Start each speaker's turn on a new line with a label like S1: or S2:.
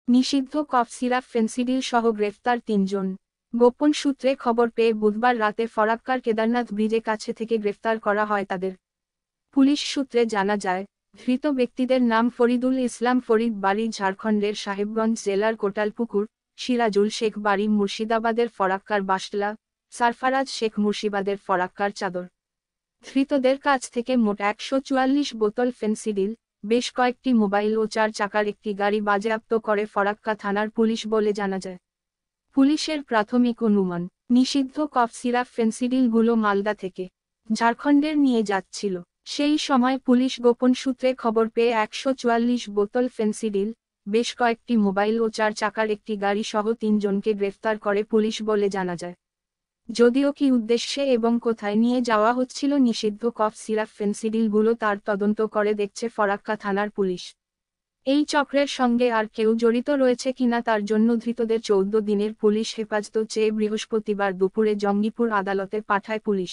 S1: নিষিদ্ধ cough syrup Phensedyl সহ গ্রেফতার ৩ জন। গোপন সূত্রে খবর পেয়ে বুধবার রাতে ফরাক্কার কেদারনাথ ব্রিজে কাছে থেকে গ্রেফতার করা হয় তাদের। পুলিশ সূত্রে জানা যায়, ধৃত ব্যক্তিদের নাম ফরিদুল ইসলাম ফরিদ, বাড়ি ঝাড়খণ্ডের সাহেবগঞ্জ জেলার কোটালপুকুর, সিরাজুল শেখ, বাড়ি মুর্শিদাবাদের ফরাক্কার বাসলা, সারফারাজ শেখ, মুর্শিদাবাদের ফরাক্কার চাদর। ধৃতদের কাছ থেকে মোট ১৪৪ বোতল ফেন্সিডিল, বেশ কয়েকটি মোবাইল ও ৪ চাকার একটি গাড়ি বাজেয়াপ্ত করে ফরাক্কা থানার পুলিশ বলে জানা যায়। পুলিশের প্রাথমিক অনুমান, নিষিদ্ধ কফ সিরাপ ফেন্সিডিলগুলো মালদা থেকে ঝাড়খণ্ডের নিয়ে যাচ্ছিল। সেই সময় পুলিশ গোপন সূত্রে খবর পেয়ে ১৪৪ বোতল ফেন্সিডিল, বেশ কয়েকটি মোবাইল ও ৪ চাকার একটি গাড়ি সহ ৩ জনকে গ্রেফতার করে পুলিশ বলে জানা যায়। যদিও কী উদ্দেশ্যে এবং কোথায় নিয়ে যাওয়া হচ্ছিল নিষিদ্ধ কফ সিরাপ ফেন্সিডিলগুলো তার তদন্ত করে দেখছে ফরাক্কা থানার পুলিশ। এই চক্রের সঙ্গে আর কেউ জড়িত রয়েছে কিনা তার জন্য ধৃতদের ১৪ দিনের পুলিশ হেফাজত চেয়ে বৃহস্পতিবার দুপুরে জঙ্গিপুর আদালতে পাঠায় পুলিশ।